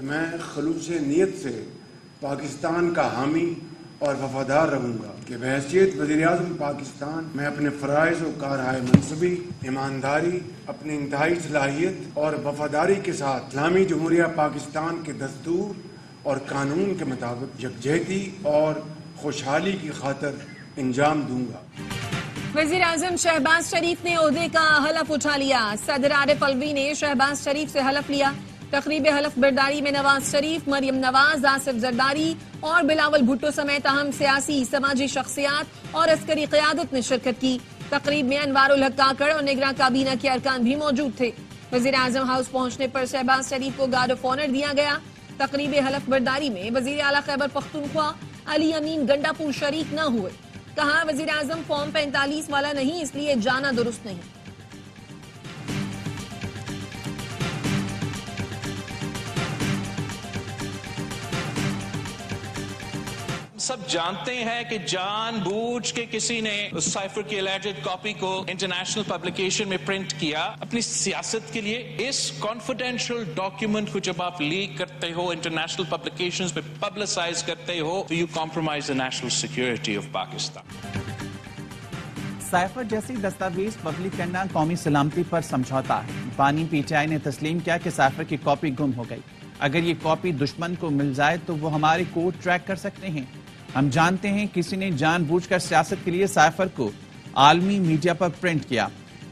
मैं खलूस नीयत से पाकिस्तान का हामी और वफादार रहूँगा कि बहैसियत वज़ीर-ए-आज़म पाकिस्तान मैं अपने फ़राइज़ और कारहाय मनसबी, ईमानदारी, अपनी इंतहाई सलाहियत और वफादारी के साथ इस्लामी जमहूरिया पाकिस्तान के दस्तूर और कानून के मुताबिक यकजहती और खुशहाली की खातिर अंजाम दूंगा। वज़ीर-ए-आज़म शहबाज शरीफ ने ओहदे का हलफ उठा लिया। सदर आरिफ अलवी ने शहबाज शरीफ से हलफ लिया। तकरीब हलफ बर्दारी में नवाज शरीफ, मरियम नवाज, आसिफ जरदारी और बिलावल भुट्टो समेत अहम सियासी समाजी शख्सियात और अस्करी क़यादत ने शिरकत की। तकरीब में अनवारुल हक काकड़ और निगरां काबीना के अरकान भी मौजूद थे। वज़ीर-ए-आज़म हाउस पहुंचने पर शहबाज शरीफ को गार्ड ऑफ ऑनर दिया गया। तकरीब हलफ बर्दारी में वज़ीर आला खैबर पख्तूनख्वा अली अमीन गंडापुर शरीक न हुए। कहा, वज़ीर-ए-आज़म फॉर्म 45 वाला नहीं, इसलिए जाना दुरुस्त नहीं। सब जानते हैं कि जानबूझ के किसी ने उस साइफर की एलिजेड कॉपी को इंटरनेशनल पब्लिकेशन में प्रिंट किया अपनी सियासत के लिए। इस कॉन्फिडेंशियल डॉक्यूमेंट को जब आप लीक करते हो, इंटरनेशनल पब्लिकेशंस में पब्लिसाइज करते हो, तो you compromise the national security of Pakistan. Cipher जैसी दस्तावेज पब्लिक करना कौमी सलामती पर समझौता है। बानी पीटीआई ने तस्लीम किया कि साइफर की कॉपी गुम हो गई। अगर ये कॉपी दुश्मन को मिल जाए तो वो हमारे कोड ट्रैक कर सकते हैं। हम जानते हैं किसी ने जानबूझकर सियासत के लिए साइफर को आलमी मीडिया पर प्रिंट किया।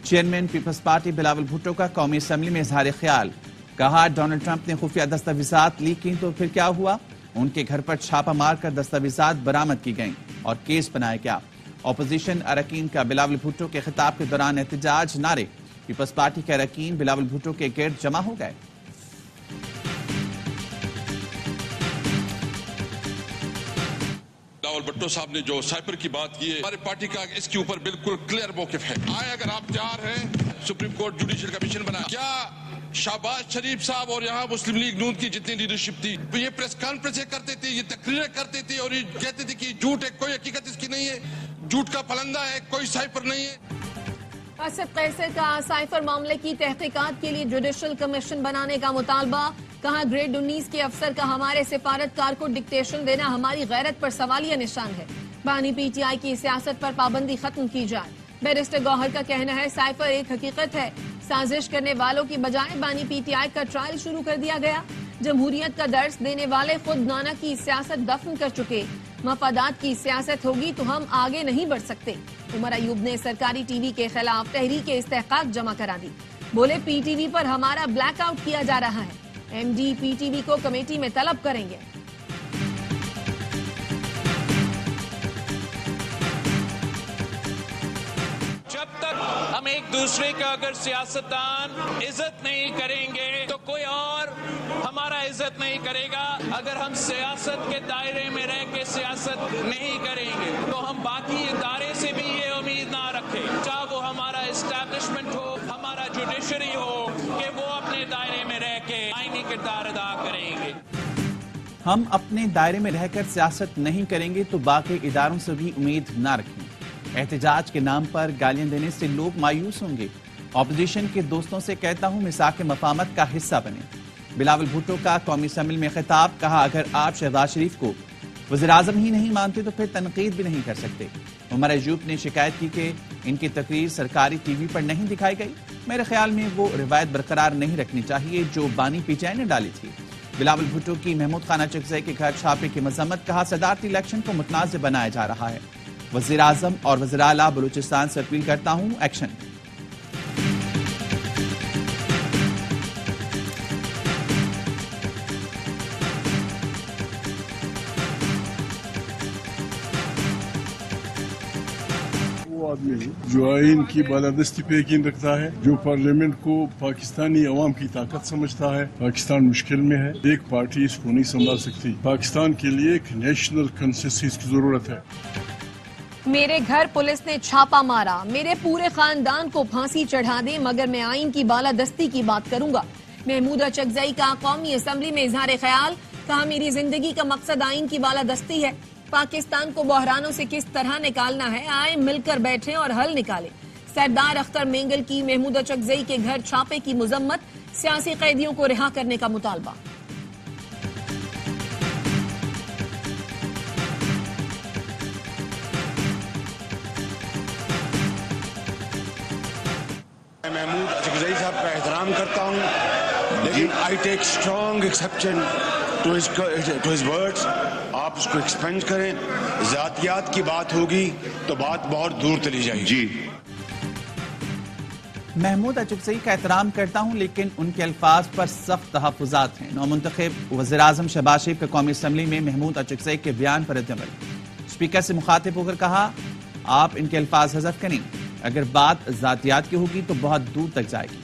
चेयरमैन पीपल्स पार्टी बिलावल भुट्टो का कौमी असम्बली में इजहार ख्याल। कहा, डोनाल्ड ट्रंप ने खुफिया दस्तावेजात लीक की तो फिर क्या हुआ? उनके घर पर छापा मारकर दस्तावेजात बरामद की गईं और केस बनाया गया। ऑपोजिशन अरकान का बिलावल भुट्टो के खिताब के दौरान एहतजाज नारे। पीपल्स पार्टी के अरकान बिलावल भुट्टो के गिर्द जमा हो गए। बिलावल भुट्टो साहब ने जो साइफर की बात की है, हमारी पार्टी का इसके ऊपर बिल्कुल क्लियर मौकिफ है। आए अगर आप तैयार हैं, सुप्रीम कोर्ट जुडिशियल कमीशन बना, क्या शहबाज शरीफ साहब और यहाँ मुस्लिम लीग नून की जितनी लीडरशिप थी, ये प्रेस कॉन्फ्रेंस करते थे, ये तकरीरें करते थे और ये कहते थे कि झूठ है, कोई हकीकत इसकी नहीं है, झूठ का फलंदा है, कोई साइफर नहीं है। असद कैसर का साइफर मामले की तहकीकात के लिए जुडिशियल कमीशन बनाने का मुतालबा। कहा, ग्रेड 19 के अफसर का हमारे सिफारतकार को डिक्टेशन देना हमारी गैरत पर सवालिया निशान है। बानी पीटीआई की सियासत पर पाबंदी खत्म की जाए। बैरिस्टर गौहर का कहना है, साइफर एक हकीकत है। साजिश करने वालों की बजाय बानी पीटीआई का ट्रायल शुरू कर दिया गया। जमहूरियत का दर्स देने वाले खुद नाना की सियासत दफन कर चुके। मफादात की सियासत होगी तो हम आगे नहीं बढ़ सकते। उमर अयूब ने सरकारी टीवी के खिलाफ तहरीक इस्तेहकाक जमा करा दी। बोले, पीटीवी पर हमारा ब्लैकआउट किया जा रहा है। एमडी पीटीवी को कमेटी में तलब करेंगे। जब तक हम एक दूसरे का अगर सियासतदान इज्जत नहीं करेंगे तो कोई और हमारा इज्जत नहीं करेगा। अगर हम सियासत के दायरे में रह के सियासत नहीं करेंगे तो हम बाकी इदारे से भी ये उम्मीद ना रखें, चाहे वो हमारा एस्टैब्लिशमेंट हो, हमारा जुडिशरी हो, कि वो अपने दायरे में रह के आईनी किरदार अदा करेंगे। हम अपने दायरे में रहकर सियासत नहीं करेंगे तो बाकी इदारों से भी उम्मीद ना रखें। एहतजाज के नाम पर गालियां देने से लोग मायूस होंगे। ऑपोजिशन के दोस्तों से कहता हूं, मिसाक मफामत का हिस्सा बने। बिलावल भुट्टो का कौमी असम्बली में खिताब। कहा, अगर आप शहबाज शरीफ को वज़ीर-ए-आज़म ही नहीं मानते तो फिर तनकीद भी नहीं कर सकते। उमर अयूब ने शिकायत की कि इनकी तकरीर सरकारी टीवी पर नहीं दिखाई गई। मेरे ख्याल में वो रिवायत बरकरार नहीं रखनी चाहिए जो बानी पीटीआई ने डाली थी। बिलावल भुट्टो की महमूद खाना चकजई के घर छापे की मजम्मत। कहा, सदारती इलेक्शन को मुतनाज़ बनाया जा रहा है। वज़ीर-ए-आज़म और वज़ीर आला बलूचिस्तान से अपील करता हूं, एक्शन। आदमी जो आइन की बालादस्ती पे यकीन रखता है, जो पार्लियामेंट को पाकिस्तानी अवाम की ताकत समझता है। पाकिस्तान मुश्किल में है, एक पार्टी इसको नहीं संभाल सकती। पाकिस्तान के लिए एक नेशनल कंसेंसस की जरूरत है। मेरे घर पुलिस ने छापा मारा, मेरे पूरे खानदान को फांसी चढ़ा दे मगर मैं आइन की बालादस्ती की बात करूंगा। महमूद चकजई का कौमी असम्बली में इजहार ख्याल। कहा, मेरी जिंदगी का मकसद आइन की बालादस्ती है। पाकिस्तान को बहरानों से किस तरह निकालना है, आए मिलकर बैठे और हल निकाले। सरदार अख्तर मेंगल की महमूद चकजई के घर छापे की मुजम्मत। सियासी कैदियों को रिहा करने का मुतालबा। महमूद अचकज़ई साहब का एहतराम करता हूँ, लेकिन I take strong exception to his words. आप उसको एक्सपेंड करें। जातियात की बात होगी तो बात बहुत दूर चली जाएगी। जी महमूद अचकज़ई का एहतराम करता हूं, लेकिन उनके अल्फाज पर सख्त तहफ़्फ़ुज़ात हैं। नौमुंतखब वज़ीर-ए-आज़म शहबाज शरीफ के कौमी असम्बली में महमूद अचकज़ई के बयान पर रद्द-ए-अमल। स्पीकर से मुखातिब होकर कहा, आप इनके अल्फाज हज़फ करें, अगर बात ज़ातियात की होगी तो बहुत दूर तक जाएगी।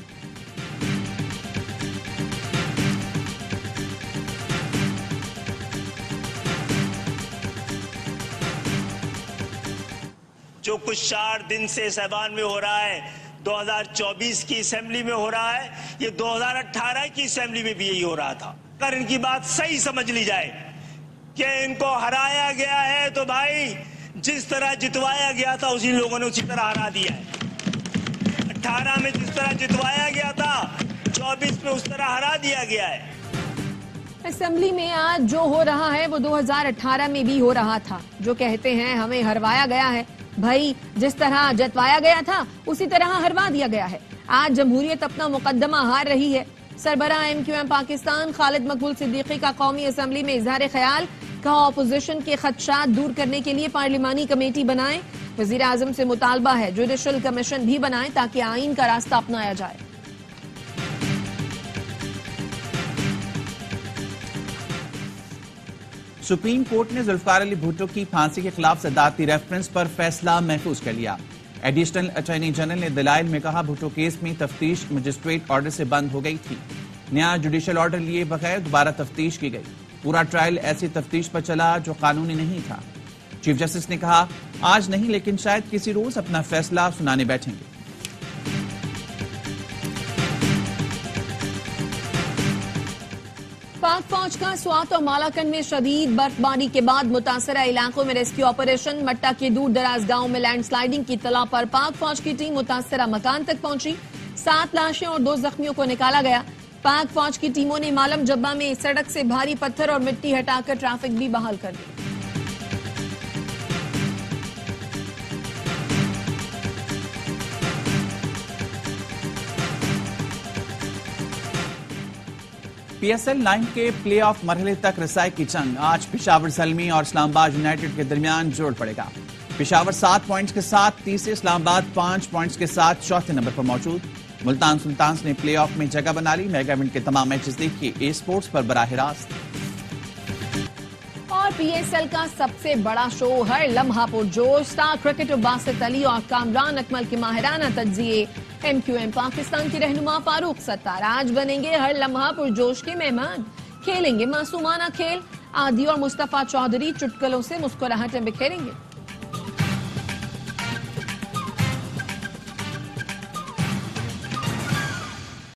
जो कुछ 4 दिन से सहबान में हो रहा है, 2024 की असेंबली में हो रहा है, ये 2018 की असेंबली में भी यही हो रहा था। अगर इनकी बात सही समझ ली जाए कि इनको हराया गया है, तो भाई जिस तरह जितवाया गया था उसी लोगों ने उसी तरह हरा दिया है। 18 में जिस तरह जितवाया गया था, 24 में उस तरह हरा दिया गया है। असेंबली में आज जो हो रहा है वो 2018 में भी हो रहा था। जो कहते हैं हमें हरवाया गया है, भाई जिस तरह जतवाया गया था उसी तरह हरवा दिया गया है। आज जमहूरियत अपना मुकदमा हार रही है। सरबराह MQM पाकिस्तान खालिद मकबूल सिद्दीकी का कौमी असम्बली में इजहार ख्याल, कहा अपोजिशन के खदशात दूर करने के लिए पार्लिमानी कमेटी बनाएं। वजीर आजम से मुतालबा है जुडिशल कमीशन भी बनाएं ताकि आइन का रास्ता अपनाया जाए। सुप्रीम कोर्ट ने जुल्फिकार अली भुट्टो की फांसी के खिलाफ सदारती रेफरेंस पर फैसला महफूज कर लिया। एडिशनल अटॉर्नी जनरल ने दलाइल में कहा, भुट्टो केस में तफ्तीश मजिस्ट्रेट ऑर्डर से बंद हो गई थी। नया जुडिशल ऑर्डर लिए बगैर दोबारा तफ्तीश की गई। पूरा ट्रायल ऐसी तफ्तीश पर चला जो कानूनी नहीं था। चीफ जस्टिस ने कहा, आज नहीं लेकिन शायद किसी रोज अपना फैसला सुनाने बैठेंगे। पाक फौज का स्वात और मालाकंड में शदीद बर्फबारी के बाद मुतासरा इलाकों में रेस्क्यू ऑपरेशन। मट्टा के दूर दराज गांव में लैंडस्लाइडिंग की इत्तला पर पाक फौज की टीम मुतासरा मकान तक पहुंची। 7 लाशें और 2 जख्मियों को निकाला गया। पाक फौज की टीमों ने मालम जब्बा में सड़क से भारी पत्थर और मिट्टी हटाकर ट्रैफिक भी बहाल कर दी। PSL 9 के प्ले ऑफ मरहले तक रसाई की जंग आज पेशावर ज़ल्मी और इस्लामाबाद यूनाइटेड के दरमियान जोड़ पड़ेगा। पेशावर 7 पॉइंट्स के साथ तीसरे, इस्लामाबाद 5 पॉइंट्स के साथ चौथे नंबर पर मौजूद। मुल्तान सुल्तान्स ने प्ले ऑफ में जगह बना ली। मेगा इवेंट के तमाम मैचेस देखिए A-Sports पर बराह रास्त। और PSL का सबसे बड़ा शो हर लम्हा पुरजोश। स्टार क्रिकेटर बासित अली और कामरान अकमल के माहिराना तज्जिए। MQM पाकिस्तान के रहनुमा फारूक सत्तार आज बनेंगे हर लम्हा पुरजोश के मेहमान। खेलेंगे मासूमाना खेल। आदि और मुस्तफा चौधरी चुटकुलों से मुस्कुराहटें बिखेरेंगे।